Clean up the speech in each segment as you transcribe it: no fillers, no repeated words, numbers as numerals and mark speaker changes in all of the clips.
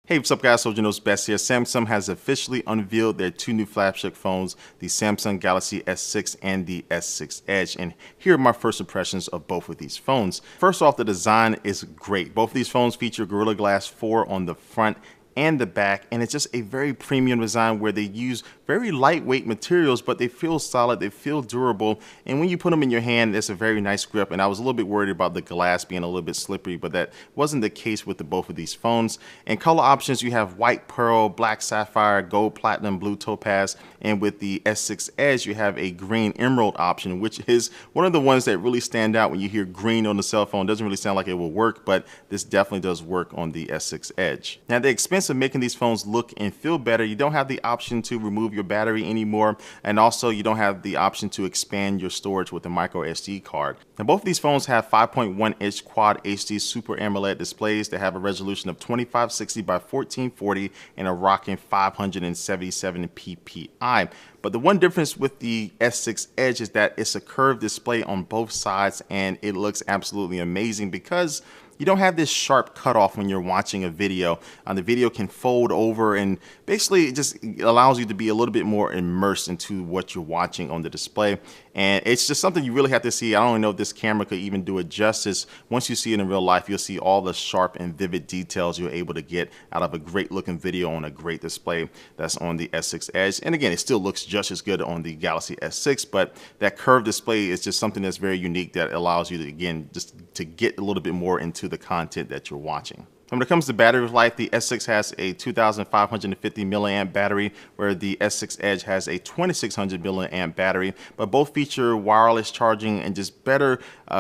Speaker 1: Hey, what's up guys, Soldier Knows Best here. Samsung has officially unveiled their two new flagship phones, the Samsung Galaxy S6 and the S6 Edge. And here are my first impressions of both of these phones. First off, the design is great. Both of these phones feature Gorilla Glass 4 on the front and the back, and it's just a very premium design where they use very lightweight materials, but they feel solid, they feel durable, and when you put them in your hand, it's a very nice grip. And I was a little bit worried about the glass being a little bit slippery, but that wasn't the case with both of these phones. And color options, you have white pearl, black sapphire, gold platinum, blue topaz, and with the S6 Edge, you have a green emerald option, which is one of the ones that really stand out when you hear green on the cell phone. It doesn't really sound like it will work, but this definitely does work on the S6 Edge. Now, the expense of making these phones look and feel better, you don't have the option to remove your battery anymore, and also you don't have the option to expand your storage with a micro SD card. Now, both of these phones have 5.1-inch Quad HD Super AMOLED displays that have a resolution of 2560 by 1440 and a rocking 577 ppi. But the one difference with the S6 Edge is that it's a curved display on both sides, and it looks absolutely amazing because you don't have this sharp cutoff when you're watching a video. The video can fold over, and basically it just allows you to be a little bit more immersed into what you're watching on the display. And it's just something you really have to see. I don't know if this camera could even do it justice. Once you see it in real life, you'll see all the sharp and vivid details you're able to get out of a great looking video on a great display that's on the S6 Edge. And again, it still looks just as good on the Galaxy S6, but that curved display is just something that's very unique that allows you to, again, just to get a little bit more into the content that you're watching. When it comes to battery life, the S6 has a 2,550 milliamp battery, where the S6 Edge has a 2,600 milliamp battery, but both feature wireless charging and just better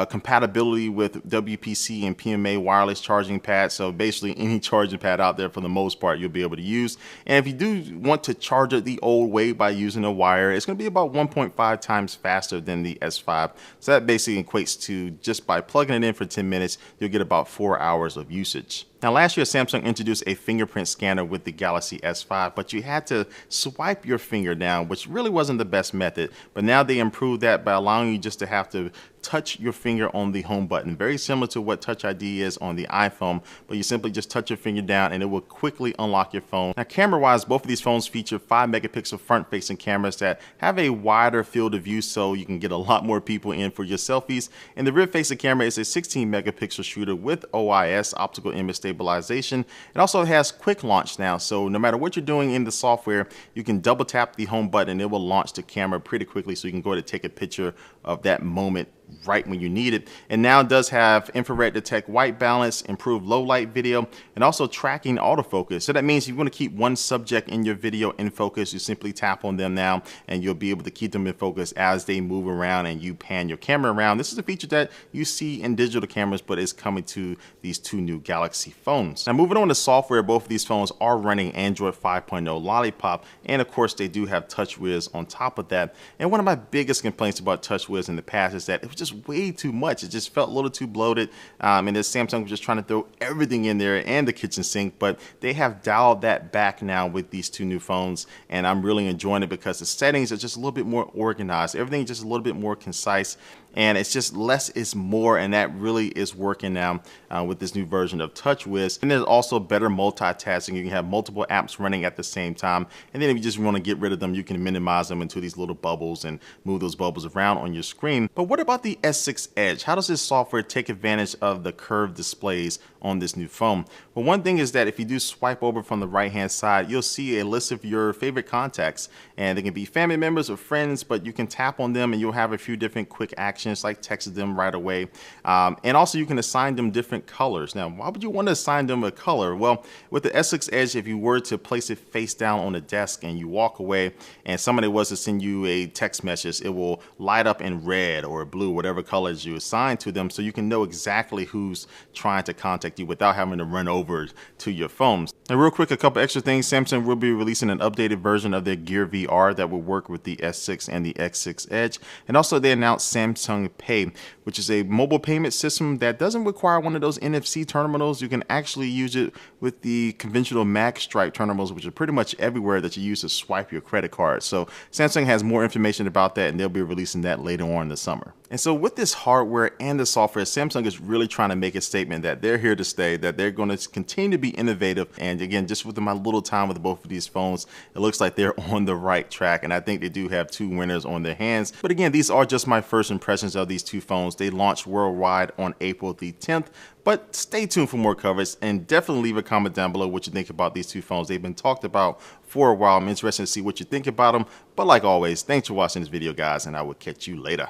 Speaker 1: compatibility with WPC and PMA wireless charging pads. So basically any charging pad out there for the most part you'll be able to use. And if you do want to charge it the old way by using a wire, it's going to be about 1.5 times faster than the S5. So that basically equates to, just by plugging it in for 10 minutes, you'll get about 4 hours of usage. Now, last year, Samsung introduced a fingerprint scanner with the Galaxy S5, but you had to swipe your finger down, which really wasn't the best method. But now they improved that by allowing you just to have to touch your finger on the home button, very similar to what Touch ID is on the iPhone, but you simply just touch your finger down and it will quickly unlock your phone. Now, camera-wise, both of these phones feature 5-megapixel front-facing cameras that have a wider field of view, so you can get a lot more people in for your selfies. And the rear-facing camera is a 16-megapixel shooter with OIS, optical image stabilization. It also has quick launch now, so no matter what you're doing in the software, you can double tap the home button and it will launch the camera pretty quickly, so you can go ahead and take a picture of that moment right when you need it. And now it does have infrared detect white balance, improved low light video, and also tracking autofocus. So that means if you want to keep one subject in your video in focus, you simply tap on them now and you'll be able to keep them in focus as they move around and you pan your camera around. This is a feature that you see in digital cameras, but it's coming to these two new Galaxy phones. Now, moving on to software, both of these phones are running Android 5.0 Lollipop, and of course they do have TouchWiz on top of that. And one of my biggest complaints about TouchWiz in the past is that it was just way too much. It just felt a little too bloated, and this Samsung was just trying to throw everything in there and the kitchen sink, but they have dialed that back now with these two new phones, and I'm really enjoying it because the settings are just a little bit more organized. Everything is just a little bit more concise, and it's just less is more, and that really is working now with this new version of TouchWiz. And there's also better multitasking. You can have multiple apps running at the same time, and then if you just want to get rid of them, you can minimize them into these little bubbles and move those bubbles around on your screen. But what about the S6 Edge? How does this software take advantage of the curved displays on this new phone? Well, one thing is that if you do swipe over from the right hand side, you'll see a list of your favorite contacts, and they can be family members or friends, but you can tap on them and you'll have a few different quick actions like text them right away, and also you can assign them different colors. Now, why would you want to assign them a color? Well, with the S6 Edge, if you were to place it face down on the desk and you walk away and somebody was to send you a text message, it will light up in red or blue, whatever colors you assign to them, so you can know exactly who's trying to contact you without having to run over to your phones. And real quick, a couple extra things. Samsung will be releasing an updated version of their Gear VR that will work with the S6 and the S6 Edge. And also they announced Samsung Pay, which is a mobile payment system that doesn't require one of those NFC terminals. You can actually use it with the conventional magstripe terminals, which are pretty much everywhere that you use to swipe your credit card. So Samsung has more information about that, and they'll be releasing that later on in the summer. And so with this hardware and the software, Samsung is really trying to make a statement that they're here to stay, that they're going to continue to be innovative and And again, just with my little time with both of these phones, it looks like they're on the right track, and I think they do have two winners on their hands. But again, these are just my first impressions of these two phones. They launched worldwide on April the 10th, but stay tuned for more coverage, and definitely leave a comment down below what you think about these two phones. They've been talked about for a while. I'm interested to see what you think about them. But like always, thanks for watching this video, guys, and I will catch you later.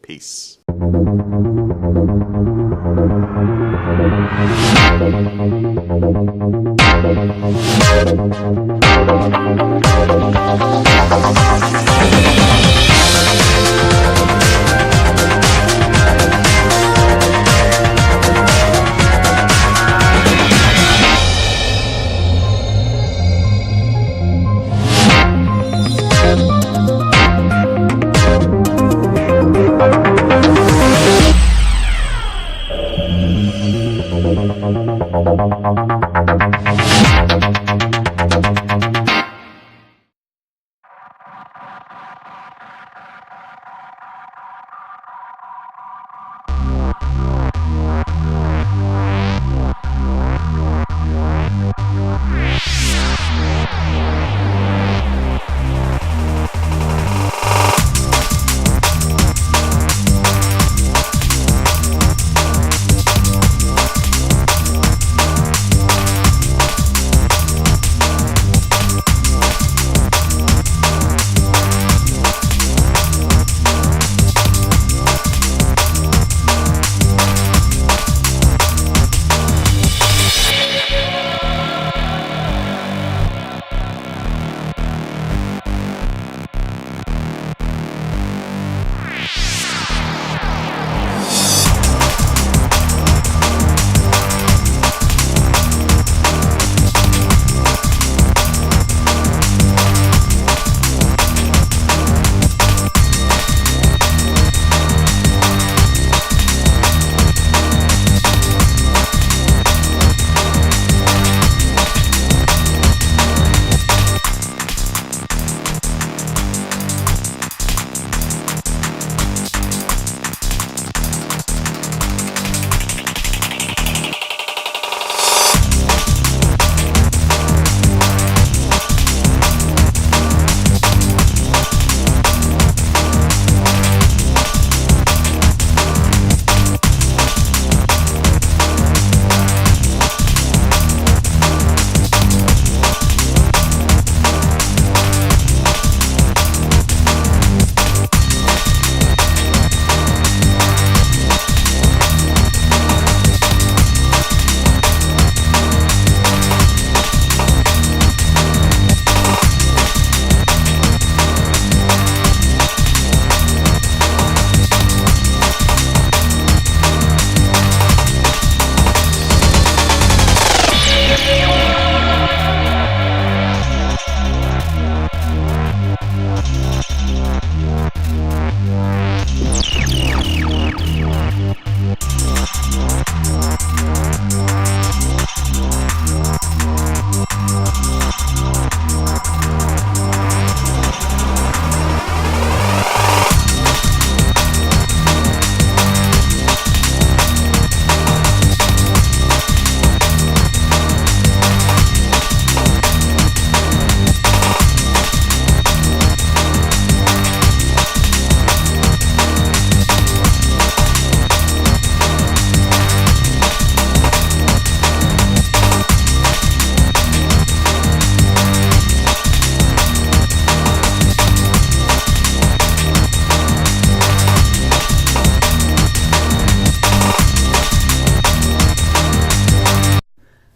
Speaker 1: Peace.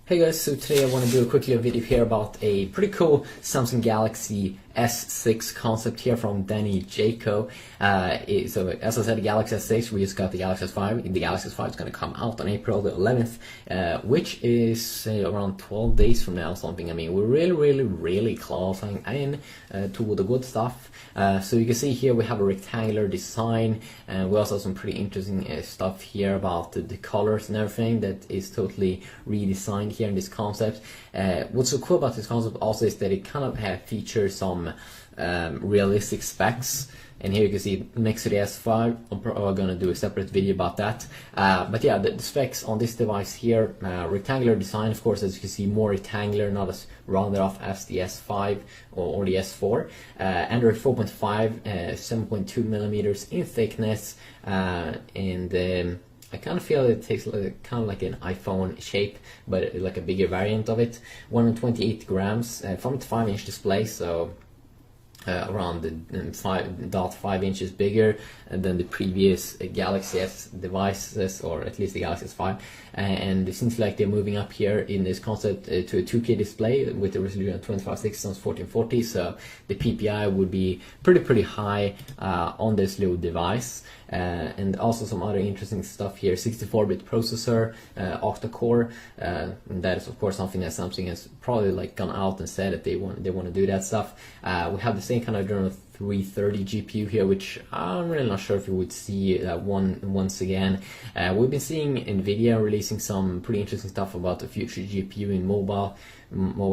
Speaker 2: Hey guys, so today I want to do a quickly video here about a pretty cool Samsung Galaxy S6 concept here from Danny Jaco. So as I said, the Galaxy S6, we just got the Galaxy S5. The Galaxy S5 is going to come out on April the 11th, which is around 12 days from now, something. I mean, we're really closing in to the good stuff. So you can see here we have a rectangular design, and we also have some pretty interesting stuff here about the colors and everything that is totally redesigned here in this concept. What's so cool about this concept also is that it kind of features some realistic specs. And here you can see next to the S5, I'm probably going to do a separate video about that. But yeah, the specs on this device here, rectangular design, of course, as you can see, more rectangular, not as rounded off as the S5 or the S4. Android 4.5, 7.2 millimeters in thickness, and I kind of feel it takes kind of like an iPhone shape, but like a bigger variant of it. 128 grams, 5-inch display, so around 5.5 inches bigger than the previous Galaxy S devices, or at least the Galaxy S5. And it seems like they're moving up here in this concept to a 2K display with a resolution of 2560 x 1440. So the PPI would be pretty high on this little device. And also some other interesting stuff here: 64-bit processor, octa-core. That is of course something that Samsung has probably like gone out and said that they want to do that stuff. We have the same kind of Adreno 330 GPU here, which I'm really not sure if we would see once again. We've been seeing Nvidia releasing some pretty interesting stuff about the future GPU in mobile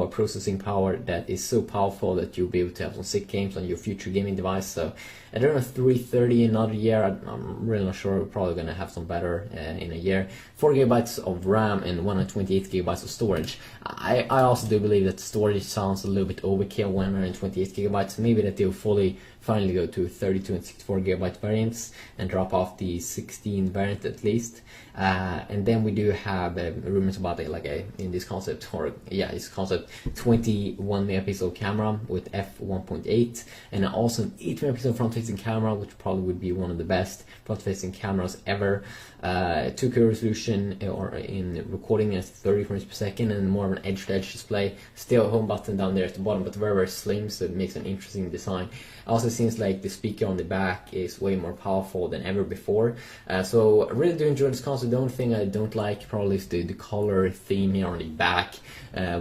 Speaker 2: processing power that is so powerful that you'll be able to have some sick games on your future gaming device. So Adreno 330 another year, I'm really not sure. We're probably going to have some better in a year. 4 gigabytes of RAM and 128 gigabytes of storage. I also do believe that storage sounds a little bit overkill, 128 gigabytes. Maybe that they'll finally go to 32 and 64 gigabyte variants and drop off the 16 variant at least. And then we do have rumors about it, like in this concept, this concept, 21 megapixel camera with f1.8, and also an 8 megapixel front-facing camera, which probably would be one of the best front-facing cameras ever. 2K resolution, or in recording at 30 frames per second, and more of an edge-to-edge display. Still a home button down there at the bottom, but very slim, so it makes an interesting design. Also seems like the speaker on the back is way more powerful than ever before. So I really do enjoy this console. The only thing I don't like probably is the color theme here on the back,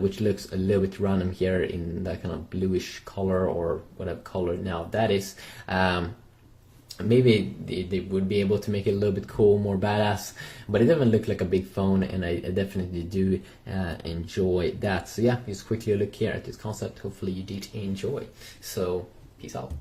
Speaker 2: which looks a little bit random here in that kind of bluish color, or whatever color now that is. Maybe they would be able to make it a little bit cool, more badass, but it doesn't look like a big phone, and I definitely do enjoy that. So yeah, just quickly look here at this concept. Hopefully you did enjoy. So peace out.